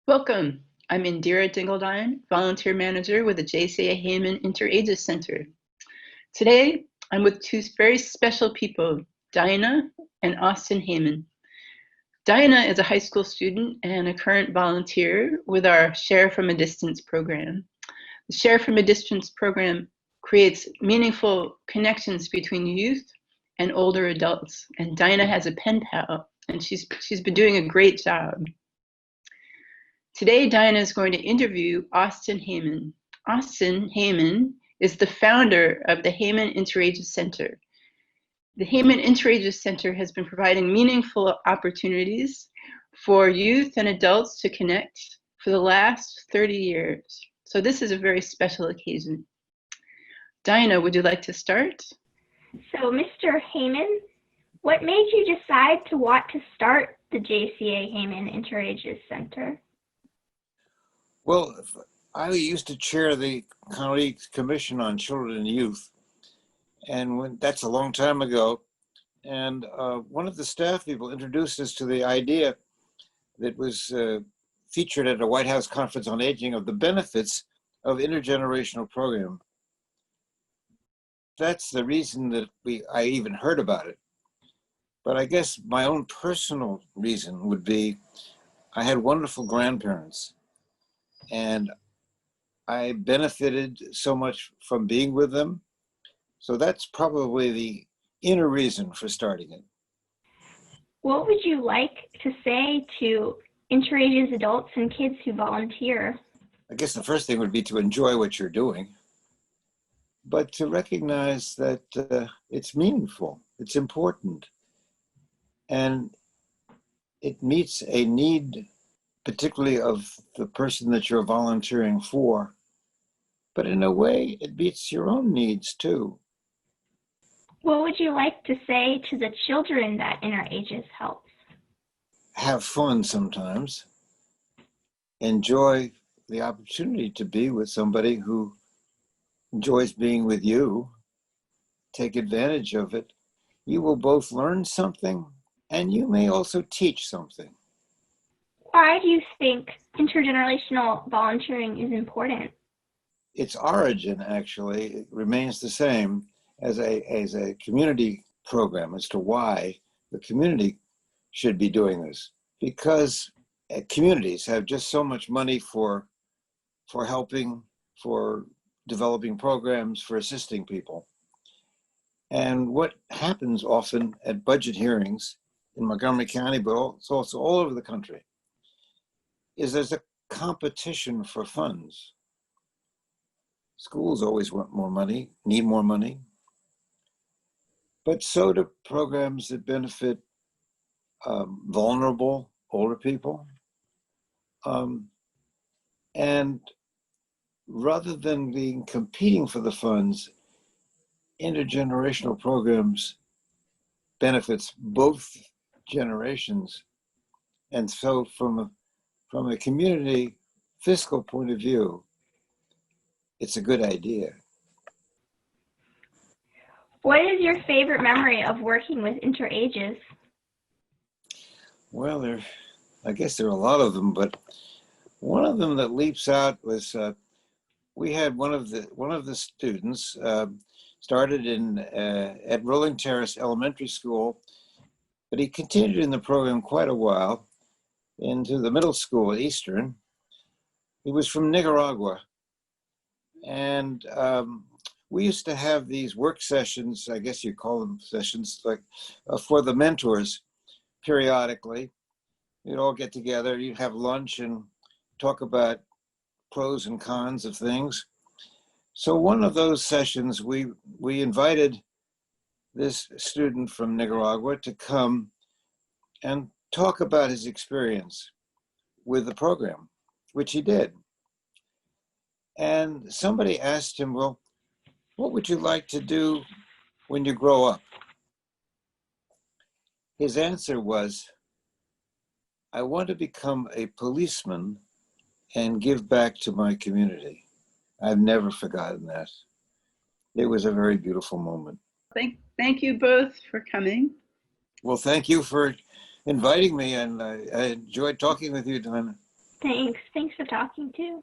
Welcome. I'm Indira Dingledine, Volunteer Manager with the JCA Heyman Interages Center. Today, I'm with two very special people, Dinah and Austin Heyman. Dinah is a high school student and a current volunteer with our Share from a Distance program. The Share from a Distance program creates meaningful connections between youth and older adults. And Dinah has a pen pal, and she's been doing a great job. Today, Dinah is going to interview Austin Heyman. Austin Heyman is the founder of the Heyman Interages Center. The Heyman Interages Center has been providing meaningful opportunities for youth and adults to connect for the last 30 years. So this is a very special occasion. Dinah, would you like to start? So, Mr. Heyman, what made you decide to want to start the JCA Heyman Interages Center? Well, I used to chair the County Commission on Children and Youth, and that's a long time ago. And one of the staff people introduced us to the idea that was featured at a White House Conference on Aging of the benefits of intergenerational program. That's the reason that I even heard about it. But I guess my own personal reason would be I had wonderful grandparents. And I benefited so much from being with them. So that's probably the inner reason for starting it. What would you like to say to Interages adults and kids who volunteer? I guess the first thing would be to enjoy what you're doing, but to recognize that it's meaningful, it's important, and it meets a need particularly of the person that you're volunteering for, but in a way, it meets your own needs too. What would you like to say to the children that Interages helps? Have fun sometimes. Enjoy the opportunity to be with somebody who enjoys being with you. Take advantage of it. You will both learn something, and you may also teach something. Why do you think intergenerational volunteering is important? Its origin actually remains the same as a community program as to why the community should be doing this. Because communities have just so much money for helping, for developing programs, for assisting people. And what happens often at budget hearings in Montgomery County, but also all over the country, is there's a competition for funds. Schools always want more money, need more money, but so do programs that benefit vulnerable older people. And rather than being competing for the funds, intergenerational programs benefits both generations. And so from a community fiscal point of view, it's a good idea. What is your favorite memory of working with Interages? Well, I guess there are a lot of them, but one of them that leaps out was we had one of the students started at Rolling Terrace Elementary School, but he continued in the program quite a while into the middle school at Eastern. He was from Nicaragua, and we used to have these work sessions, I guess you call them sessions, like for the mentors periodically. You'd all get together, you'd have lunch and talk about pros and cons of things. So one of those sessions, we invited this student from Nicaragua to come and talk about his experience with the program, which he did. And somebody asked him, well, what would you like to do when you grow up? His answer was, I want to become a policeman and give back to my community. I've never forgotten that. It was a very beautiful moment. Thank you both for coming. Well, thank you for inviting me, and I enjoyed talking with you, Dinah. Thanks. Thanks for talking too.